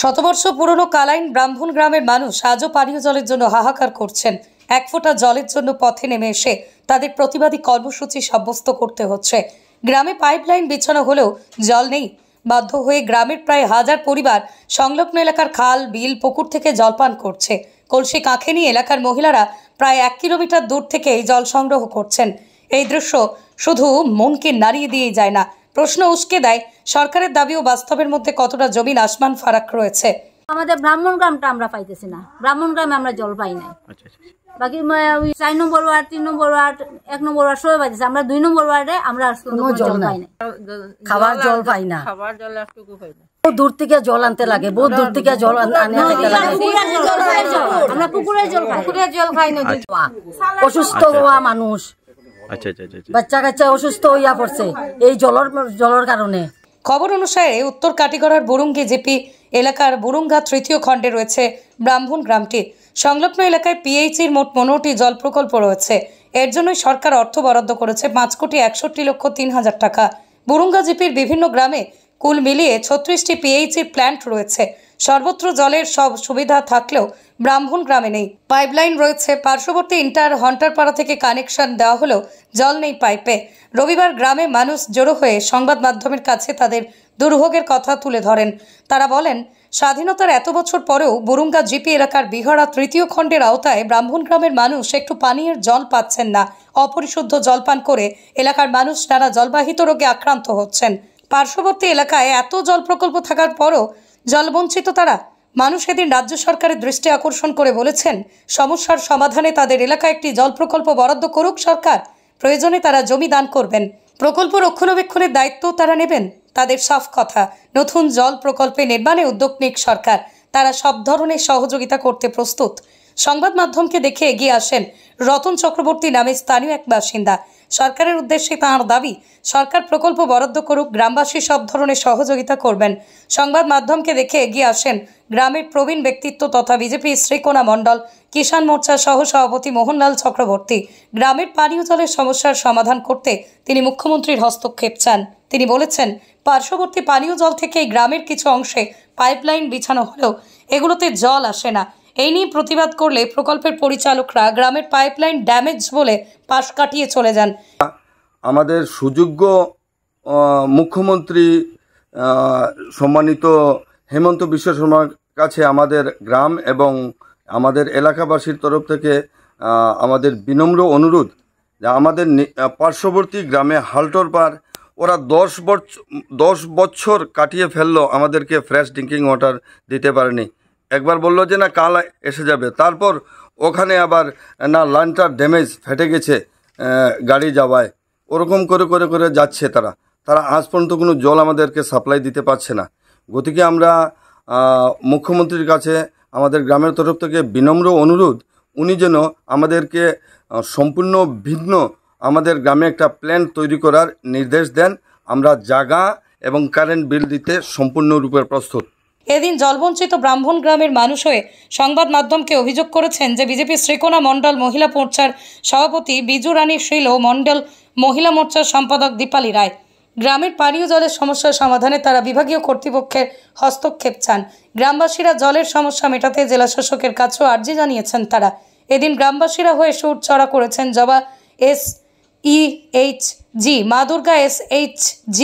শতবর্ষ পুরনো কালাইন ব্রাহ্মণ গ্রামের মানুষ আজও পানীয় জলের জন্য হাহাকার করছেন। এক ফোঁটা জলের জন্য পথে নেমে এসে তাদের প্রতিবাদী কর্মসূচি সাব্যস্ত করতে হচ্ছে। গ্রামে পাইপলাইন বিছানো হলেও জল নেই। বাধ্য হয়ে গ্রামের প্রায় 1000 পরিবার সংলগ্ন এলাকার খাল, বিল, পুকুর থেকে জল পান করছে। কলসি কাঁখে নিয়ে এলাকার মহিলারা প্রায় 1 কিলোমিটার দূর থেকে এই জল সংগ্রহ করছেন। এই দৃশ্য শুধু মনকে নাড়িয়ে দিয়ে যায় না, প্রশ্ন উস্কে দেয় সরকারের দাবি ও বাস্তবের মধ্যে কতটা জমিন আসমান ফারাক রয়েছে। আমাদের ব্রাহ্মণ গ্রামটা আমরা পাইতেছি না, ব্রাহ্মণ গ্রামে আমরা জল পাই নাই। বাকি 4 নম্বর ওয়ার্ড, 3 নম্বর ওয়ার্ড, 1 নম্বর ওয়ার্ড সবাই পাইতেছে। আমরা 2 নম্বর ওয়ার্ডে আমরা জল পাই না, খাবার জল পাই না, খাবার জল একটুকু পাই না। বহু দূর থেকে জল আনতে লাগে, বহু দূর থেকে জল আনতে লাগে। আমরা পুকুরের জল খাই, পুকুরের জল খাই না। অসুস্থ হওয়া মানুষ, বাচ্চা কাচ্চা অসুস্থ হইয়া পড়ছে এই জলের কারণে। খবর অনুসারে উত্তর কাটিগড়ার বুরুঙ্গি জিপি এলাকার বুরুঙ্গা 3য় খণ্ডে রয়েছে ব্রাহ্মণ গ্রামটি। সংলগ্ন এলাকায় পিএইচির মোট 15টি জল প্রকল্প রয়েছে। এর জন্যই সরকার অর্থ বরাদ্দ করেছে 5,61,03,000 টাকা। বুরুঙ্গা জিপির বিভিন্ন গ্রামে কুল মিলিয়ে 36টি পিএইচির প্ল্যান্ট রয়েছে। সর্বত্র জলের সব সুবিধা থাকলেও ব্রাহ্মণ গ্রামে নেই। পাইপলাইন রয়েছে, পার্শ্ববর্তী হন্টারপাড়া থেকে কানেকশন দেওয়া হলেও জল নেই পাইপে। রবিবার গ্রামে মানুষ জড়ো হয়ে সংবাদ মাধ্যমের কাছে তাদের দুর্ভোগের কথা তুলে ধরেন। তারা বলেন, স্বাধীনতার এত বছর পরেও বুরুঙ্গা জিপি এলাকার বিহারা 3য় খণ্ডের আওতায় ব্রাহ্মণ গ্রামের মানুষ একটু পানীয় জল পাচ্ছেন না। অপরিশুদ্ধ জল পান করে এলাকার মানুষ নানা জলবাহিত রোগে আক্রান্ত হচ্ছেন। পার্শ্ববর্তী এলাকায় এত জল প্রকল্প থাকার পরও জলবঞ্চিত তারা। মানুষ এদিন রাজ্য সরকারের দৃষ্টি আকর্ষণ করে বলেছেন, সমস্যার সমাধানে তাদের এলাকায় একটি জল প্রকল্প বরাদ্দ করুক সরকার। প্রয়োজনে তারা জমি দান করবেন, প্রকল্প রক্ষণাবেক্ষণের দায়িত্ব তারা নেবেন। তাদের সাফ কথা, নতুন জল প্রকল্পে নির্মাণে উদ্যোগ নিক সরকার। তারা সব ধরনের সহযোগিতা করতে প্রস্তুত। সংবাদ মাধ্যমকে দেখে এগিয়ে আসেন রতন চক্রবর্তী নামে স্থানীয় এক বাসিন্দা। সরকারের উদ্দেশ্যে তাঁর দাবি, সরকার প্রকল্প বরাদ্দ করুক, গ্রামবাসী সব ধরনের সহযোগিতা করবেন। সংবাদ মাধ্যমকে দেখে এগিয়ে আসেন গ্রামের প্রবীণ ব্যক্তিত্ব তথা বিজেপি শ্রীকোনা মণ্ডল, কিষাণ মোর্চা সহ সভাপতি মোহনলাল চক্রবর্তী। গ্রামের পানীয় জলের সমস্যার সমাধান করতে তিনি মুখ্যমন্ত্রীর হস্তক্ষেপ চান। তিনি বলেছেন, পার্শ্ববর্তী পানীয় জল থেকে এই গ্রামের কিছু অংশে পাইপলাইন বিছানো হলেও এগুলোতে জল আসে না। এই নিয়ে প্রতিবাদ করলে প্রকল্পের পরিচালকরা গ্রামের পাইপলাইন ড্যামেজ বলে পাশ কাটিয়ে চলে যান। আমাদের সুযোগ্য মুখ্যমন্ত্রী সম্মানিত হেমন্ত বিশ্ব শর্মার কাছে আমাদের গ্রাম এবং আমাদের এলাকাবাসীর তরফ থেকে আমাদের বিনম্র অনুরোধ যে আমাদের পার্শ্ববর্তী গ্রামে হালটরপাড় ওরা 10 বছর কাটিয়ে ফেললো, আমাদেরকে ফ্রেশ ড্রিঙ্কিং ওয়াটার দিতে পারেনি। একবার বললো যে না কাল এসে যাবে, তারপর ওখানে আবার না লাইনটার ড্যামেজ ফেটে গেছে গাড়ি যাওয়ায়। ওরকম করে করে করে যাচ্ছে তারা আজ পর্যন্ত কোনো জল আমাদেরকে সাপ্লাই দিতে পারছে না। গতিকে আমরা মুখ্যমন্ত্রীর কাছে আমাদের গ্রামের তরফ থেকে বিনম্র অনুরোধ, উনি যেন আমাদেরকে সম্পূর্ণ ভিন্ন আমাদের গ্রামে একটা প্ল্যান তৈরি করার নির্দেশ দেন। আমরা জায়গা এবং কারেন্ট বিল দিতে সম্পূর্ণরূপে প্রস্তুত। এদিন জলবঞ্চিত ব্রাহ্মণ গ্রামের মানুষ হয়ে সংবাদ মাধ্যমকে অভিযোগ করেছেন যে বিজেপি শ্রীকোনা মণ্ডল মহিলা মোর্চার সভাপতি বিজু রানী শীল ও মণ্ডল মহিলা মোর্চার সম্পাদক দীপালি রায়। গ্রামের পানীয় জলের সমস্যার সমাধানে তারা বিভাগীয় কর্তৃপক্ষের হস্তক্ষেপ চান। গ্রামবাসীরা জলের সমস্যা মেটাতে জেলা শাসকের কাছেও আর্জি জানিয়েছেন তারা। এদিন গ্রামবাসীরা হয়ে সুর চড়া করেছেন জবা SEHG, মা দুর্গা SHG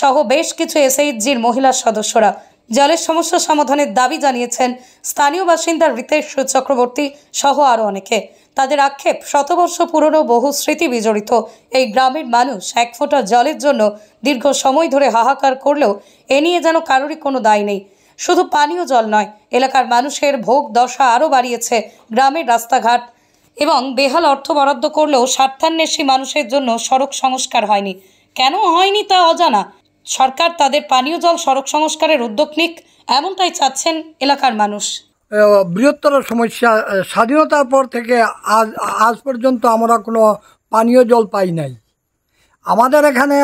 সহ বেশ কিছু SHGর মহিলা সদস্যরা। জলের সমস্যা সমাধানের দাবি জানিয়েছেন স্থানীয় বাসিন্দা রিতেশ চক্রবর্তী সহ আরও অনেকে। তাদের আক্ষেপ, শতবর্ষ পুরনো বহু স্মৃতি বিজড়িত এই গ্রামের মানুষ এক ফোঁটা জলের জন্য দীর্ঘ সময় ধরে হাহাকার করলেও এ নিয়ে যেন কারোরই কোনো দায় নেই। শুধু পানীয় জল নয়, এলাকার মানুষের ভোগ দশা আরও বাড়িয়েছে গ্রামের রাস্তাঘাট এবং বেহাল অর্থ বরাদ্দ করলেও স্বার্থান্বেষী মানুষের জন্য সড়ক সংস্কার হয়নি। কেন হয়নি তা অজানা। সরকার তাদের পানীয় জল সড়ক সংস্কারের উদ্যোগ নিক, এমনটাই চাচ্ছেন এলাকার মানুষ। বৃহত্তর সমস্যা, স্বাধীনতার পর থেকে আজ পর্যন্ত আমরা কোনো পানীয় জল পাই নাই। আমাদের এখানে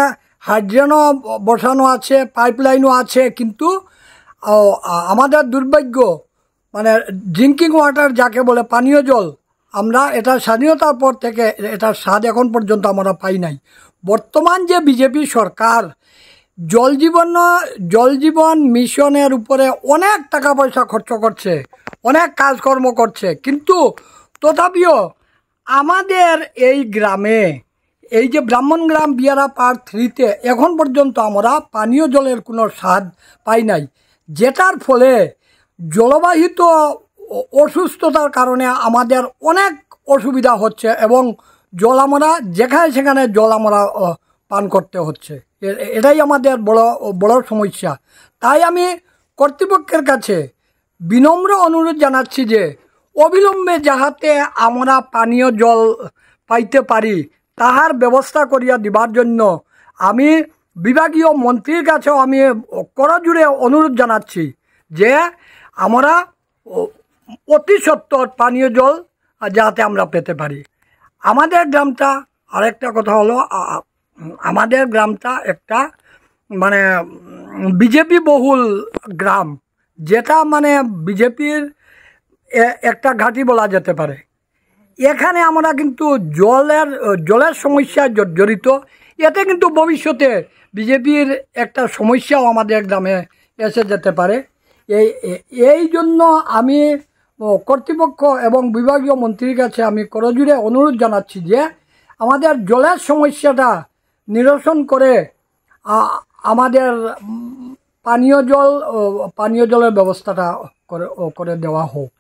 হাইড্রেনও বসানো আছে, পাইপলাইনও আছে, কিন্তু আমাদের দুর্ভাগ্য মানে ড্রিঙ্কিং ওয়াটার যাকে বলে পানীয় জল, আমরা এটা স্বাধীনতার পর থেকে এটার স্বাদ এখন পর্যন্ত আমরা পাই নাই। বর্তমান যে বিজেপি সরকার জল জীবন মিশনের উপরে অনেক টাকা পয়সা খরচ করছে, অনেক কাজকর্ম করছে, কিন্তু তথাপিও আমাদের এই গ্রামে, এই যে ব্রাহ্মণগ্রাম বিয়ারা পার্ট 3-তে এখন পর্যন্ত আমরা পানীয় জলের কোনো স্বাদ পাই নাই, যেটার ফলে জলবাহিত অসুস্থতার কারণে আমাদের অনেক অসুবিধা হচ্ছে এবং জল আমরা যেখানে সেখানে জল আমরা পান করতে হচ্ছে। এটাই আমাদের বড় সমস্যা। তাই আমি কর্তৃপক্ষের কাছে বিনম্র অনুরোধ জানাচ্ছি যে অবিলম্বে যাহাতে আমরা পানীয় জল পাইতে পারি তাহার ব্যবস্থা করিয়া দিবার জন্য আমি বিভাগীয় মন্ত্রীর কাছেও আমি করজোড়ে অনুরোধ জানাচ্ছি যে আমরা অতি সত্বর পানীয় জল যাতে আমরা পেতে পারি। আমাদের গ্রামটা, আরেকটা কথা হলো, আমাদের গ্রামটা একটা মানে বিজেপি বহুল গ্রাম, যেটা মানে বিজেপির একটা ঘাঁটি বলা যেতে পারে। এখানে আমরা কিন্তু জলের সমস্যায় জড়িত। এতে কিন্তু ভবিষ্যতে বিজেপির একটা সমস্যাও আমাদের গ্রামে এসে যেতে পারে। এই জন্য আমি কর্তৃপক্ষ এবং বিভাগীয় মন্ত্রীর কাছে আমি করজোড়ে অনুরোধ জানাচ্ছি যে আমাদের জলের সমস্যাটা নিরসন করে আমাদের পানীয় জলের ব্যবস্থাটা করে দেওয়া হোক।